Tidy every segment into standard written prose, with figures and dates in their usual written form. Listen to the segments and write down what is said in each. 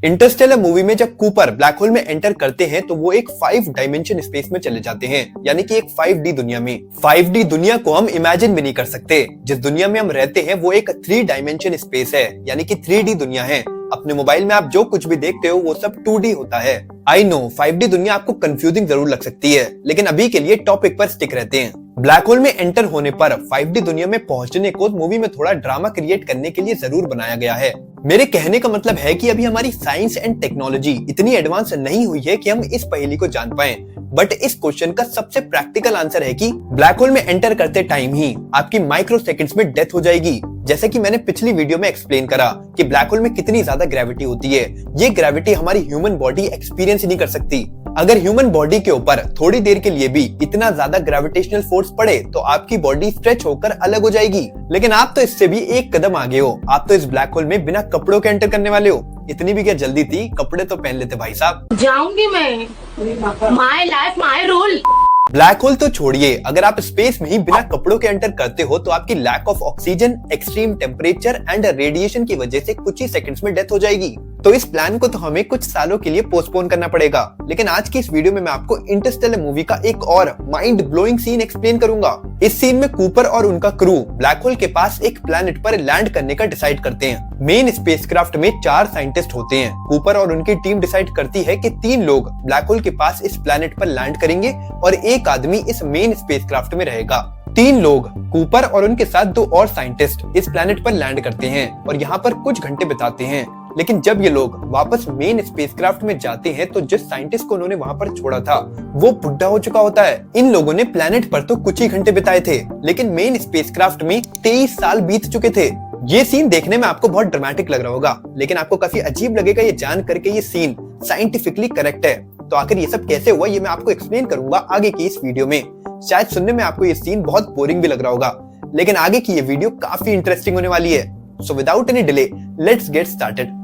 Interstellar movie में जब Cooper black hole में एंटर करते हैं तो वो एक 5 डायमेंशन स्पेस में चले जाते हैं, यानी कि एक 5D दुनिया में। 5D दुनिया को हम इमेजिन भी नहीं कर सकते। जिस दुनिया में हम रहते हैं वो एक 3 डायमेंशन स्पेस है, यानी कि 3D दुनिया है। अपने मोबाइल में आप जो कुछ भी देखते हो वो सब 2D होता है। आई नो 5D दुनिया आपको कंफ्यूजिंग जरूर लग सकती है, लेकिन अभी के लिए टॉपिक पर स्टिक रहते हैं। ब्लैक होल में एंटर होने पर 5D दुनिया में पहुंचने को मूवी में थोड़ा ड्रामा क्रिएट करने के लिए जरूर बनाया गया है। मेरे कहने का मतलब है कि अभी हमारी साइंस एंड टेक्नोलॉजी इतनी एडवांस नहीं हुई है कि हम इस पहेली को जान पाएं। बट इस क्वेश्चन का सबसे प्रैक्टिकल आंसर है कि ब्लैक होल में एंटर करते टाइम ही आपकी माइक्रो सेकंड्स में डेथ हो जाएगी। जैसे कि मैंने पिछली वीडियो में एक्सप्लेन करा कि ब्लैक होल में कितनी ज्यादा ग्रेविटी होती है। ये ग्रेविटी हमारी ह्यूमन बॉडी एक्सपीरियंस ही नहीं कर सकती। अगर ह्यूमन बॉडी के ऊपर थोड़ी देर के लिए भी इतना ज्यादा ग्रेविटेशनल फोर्स पड़े तो आपकी बॉडी स्ट्रेच होकर अलग हो जाएगी। लेकिन आप तो इससे भी एक कदम आगे हो। आप तो इस ब्लैक होल में बिना कपड़ों के एंटर करने वाले हो। इतनी भी क्या जल्दी थी, कपड़े तो पहन लेते भाई साहब। जाऊंगी मैं, my life my rule. Black hole तो छोड़िए, अगर आप स्पेस में ही बिना कपड़ों के एंटर करते हो तो आपकी lack of oxygen, extreme temperature and radiation की वजह से कुछ ही सेकंड्स में डेथ हो जाएगी। तो इस प्लान को तो हमें कुछ सालों के लिए पोस्टपोन करना पड़ेगा। लेकिन आज की इस वीडियो में मैं आपको इंटरस्टेलर मूवी का एक और माइंड ब्लोइंग सीन एक्सप्लेन करूंगा। इस सीन में कूपर और उनका क्रू ब्लैक होल के पास एक प्लेनेट पर लैंड करने का डिसाइड करते हैं। मेन स्पेसक्राफ्ट में 4 साइंटिस्ट होते हैं। कूपर और उनकी टीम डिसाइड करती है कि 3 लोग ब्लैक होल के पास इस प्लेनेट पर लैंड करेंगे और एक आदमी इस मेन स्पेसक्राफ्ट में रहेगा। 3 लोग, कूपर और उनके साथ 2 और साइंटिस्ट इस प्लेनेट पर लैंड करते हैं और यहाँ पर कुछ घंटे बिताते हैं। लेकिन जब ये लोग वापस मेन स्पेसक्राफ्ट में जाते हैं तो जिस साइंटिस्ट को उन्होंने वहां पर छोड़ा था वो बुढ़ा हो चुका होता है। इन लोगों ने प्लेनेट पर तो कुछ ही घंटे बिताए थे, लेकिन मेन स्पेसक्राफ्ट में 23 साल बीत चुके थे। ये सीन देखने में आपको बहुत ड्रामेटिक लग रहा होगा, लेकिन आपको काफी अजीब लगेगा ये जान करके ये सीन साइंटिफिकली करेक्ट है। तो आखिर ये सब कैसे हुआ ये मैं आपको एक्सप्लेन करूंगा आगे की इस वीडियो में। शायद सुनने में आपको ये सीन बहुत बोरिंग भी लग रहा होगा, लेकिन आगे की ये वीडियो काफी इंटरेस्टिंग होने वाली है। So without any delay let's get started.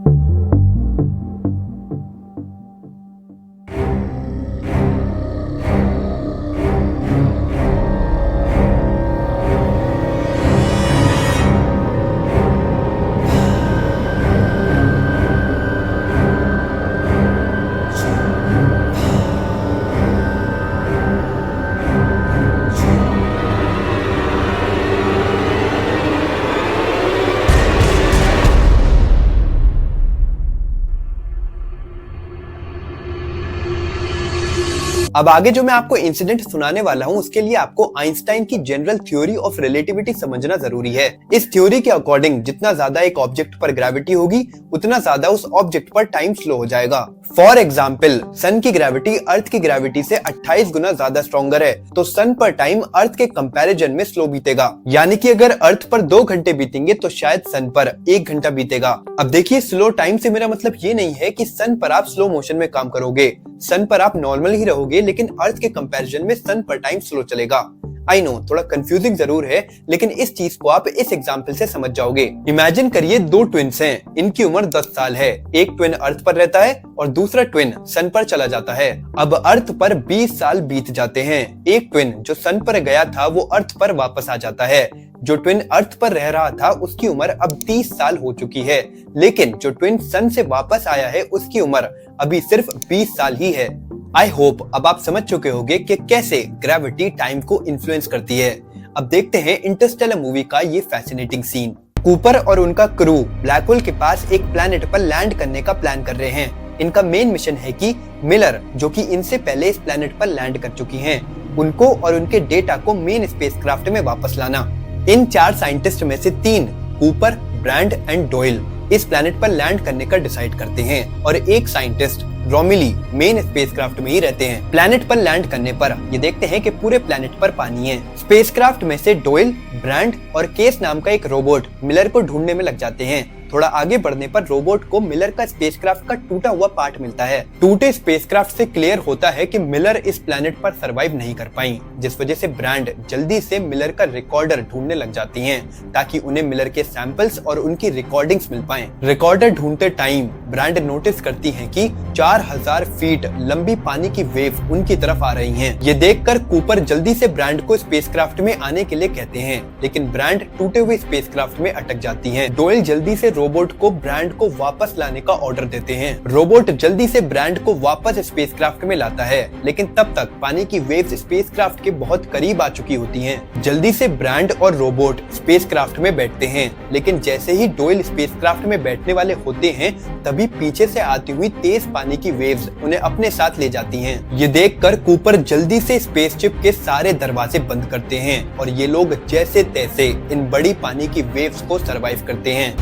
अब आगे जो मैं आपको इंसिडेंट सुनाने वाला हूँ उसके लिए आपको आइंस्टाइन की जनरल थ्योरी ऑफ रिलेटिविटी समझना जरूरी है। इस थ्योरी के अकॉर्डिंग जितना ज्यादा एक ऑब्जेक्ट पर ग्रेविटी होगी उतना ज्यादा उस ऑब्जेक्ट पर टाइम स्लो हो जाएगा। फॉर एग्जाम्पल, सन की ग्रेविटी अर्थ की ग्रेविटी से 28 गुना ज्यादा स्ट्रॉन्गर है, तो सन पर टाइम अर्थ के कंपैरिजन में स्लो बीतेगा। यानी कि अगर अर्थ पर 2 घंटे बीतेंगे तो शायद सन पर 1 घंटा बीतेगा। अब देखिए, स्लो टाइम से मेरा मतलब ये नहीं है कि सन पर आप स्लो मोशन में काम करोगे। सन पर आप नॉर्मल ही रहोगे, लेकिन अर्थ के कंपैरिजन में सन पर टाइम स्लो चलेगा। आई नो थोड़ा कंफ्यूजिंग जरूर है, लेकिन इस चीज को आप इस एग्जाम्पल से समझ जाओगे। इमेजिन करिए 2 ट्विन्स हैं, इनकी उम्र 10 साल है। एक ट्विन अर्थ पर रहता है और दूसरा ट्विन सन पर चला जाता है। अब अर्थ पर 20 साल बीत जाते हैं। एक ट्विन जो सन पर गया था वो अर्थ पर वापस आ जाता है। जो ट्विन अर्थ पर रह रहा था उसकी उम्र अब 30 साल हो चुकी है, लेकिन जो ट्विन सन से वापस आया है उसकी उम्र अभी सिर्फ 20 साल ही है। आई होप अब आप समझ चुके होंगे कि कैसे ग्रेविटी टाइम को इन्फ्लुएंस करती है। अब देखते हैं इंटरस्टेलर मूवी का ये फैसिनेटिंग सीन। कूपर और उनका क्रू ब्लैक होल के पास एक प्लेनेट पर लैंड करने का प्लान कर रहे हैं। इनका मेन मिशन है कि मिलर, जो कि इनसे पहले इस प्लेनेट पर लैंड कर चुकी हैं, उनको और उनके डेटा को मेन स्पेसक्राफ्ट में वापस लाना। इन 4 साइंटिस्ट में से 3, कूपर, ब्रैंड एंड डोयल, इस प्लेनेट पर लैंड करने का डिसाइड करते हैं और एक साइंटिस्ट रोमिली मेन स्पेसक्राफ्ट में ही रहते हैं। प्लेनेट पर लैंड करने पर ये देखते हैं कि पूरे प्लेनेट पर पानी है। स्पेसक्राफ्ट में से डोयल, ब्रैंड और केस नाम का एक रोबोट मिलर को ढूंढने में लग जाते हैं। थोड़ा आगे बढ़ने पर रोबोट को मिलर का स्पेसक्राफ्ट का टूटा हुआ पार्ट मिलता है। टूटे स्पेसक्राफ्ट से क्लियर होता है कि मिलर इस प्लेनेट पर सरवाइव नहीं कर पाई, जिस वजह से ब्रैंड जल्दी से मिलर का रिकॉर्डर ढूंढने लग जाती हैं ताकि उन्हें मिलर के सैंपल्स और उनकी रिकॉर्डिंग्स मिल पाएं। रिकॉर्डर ढूंढते टाइम ब्रैंड नोटिस करती है कि 4000 फीट लंबी पानी की वेव उनकी तरफ आ रही है। ये देखकर कूपर जल्दी से ब्रैंड को स्पेसक्राफ्ट में आने के लिए कहते हैं, लेकिन ब्रैंड टूटे हुए स्पेसक्राफ्ट में अटक जाती है। डोयल जल्दी से रोबोट को ब्रांड को वापस लाने का ऑर्डर देते हैं। रोबोट जल्दी से ब्रांड को वापस स्पेसक्राफ्ट में लाता है, लेकिन तब तक पानी की वेव्स स्पेसक्राफ्ट के बहुत करीब आ चुकी होती हैं। जल्दी से ब्रांड और रोबोट स्पेसक्राफ्ट में बैठते हैं, लेकिन जैसे ही डोयल स्पेसक्राफ्ट में बैठने वाले होते हैं, तभी पीछे से आती हुई तेज पानी की वेव्स उन्हें अपने साथ ले जाती हैं। ये देखकर कूपर जल्दी से स्पेसशिप के सारे दरवाजे बंद करते हैं और ये लोग जैसे तैसे इन बड़ी पानी की वेव्स को सरवाइव करते हैं।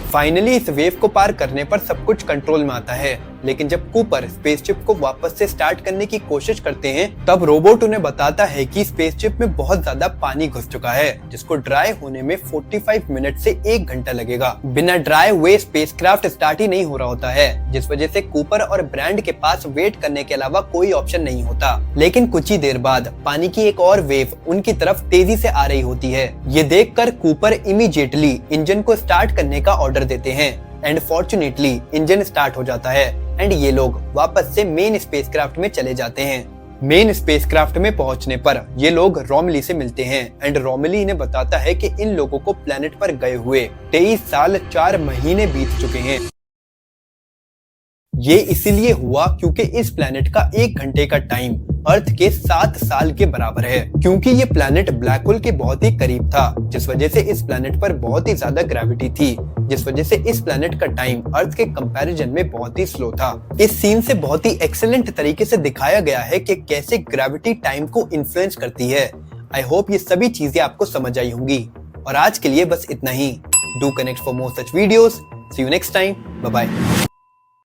फाइनली इस वेव को पार करने पर सब कुछ कंट्रोल में आता है, लेकिन जब कूपर स्पेसशिप को वापस से स्टार्ट करने की कोशिश करते हैं, तब रोबोट उन्हें बताता है कि स्पेसशिप में बहुत ज्यादा पानी घुस चुका है, जिसको ड्राई होने में 45 मिनट से 1 घंटा लगेगा। बिना ड्राई हुए स्पेसक्राफ्ट स्टार्ट ही नहीं हो रहा होता है, जिस वजह से कूपर और ब्रांड के पास वेट करने के अलावा कोई ऑप्शन नहीं होता। लेकिन कुछ ही देर बाद पानी की एक और वेव उनकी तरफ तेजी से आ रही होती है। ये देखकर कूपर इमीडिएटली इंजन को स्टार्ट करने का ऑर्डर देते हैं एंड फॉर्चुनेटली इंजन स्टार्ट हो जाता है एंड ये लोग वापस से मेन स्पेसक्राफ्ट में चले जाते हैं। मेन स्पेसक्राफ्ट में पहुंचने पर ये लोग रोमली से मिलते हैं एंड रोमली इन्हें बताता है कि इन लोगों को प्लेनेट पर गए हुए 23 साल 4 महीने बीत चुके हैं। ये इसीलिए हुआ क्योंकि इस प्लेनेट का 1 घंटे का टाइम अर्थ के 7 साल के बराबर है, क्योंकि ये प्लेनेट ब्लैक होल के बहुत ही करीब था, जिस वजह से इस प्लेनेट पर बहुत ही ज्यादा ग्रेविटी थी, जिस वजह से इस प्लेनेट का टाइम अर्थ के कंपैरिजन में बहुत ही स्लो था। इस सीन से बहुत ही एक्सीलेंट तरीके से दिखाया गया है कि कैसे ग्रेविटी टाइम को इन्फ्लुएंस करती है। आई होप ये सभी चीजें आपको समझ आई होंगी, और आज के लिए बस इतना ही। Do connect for more such videos. See you next time. Bye bye.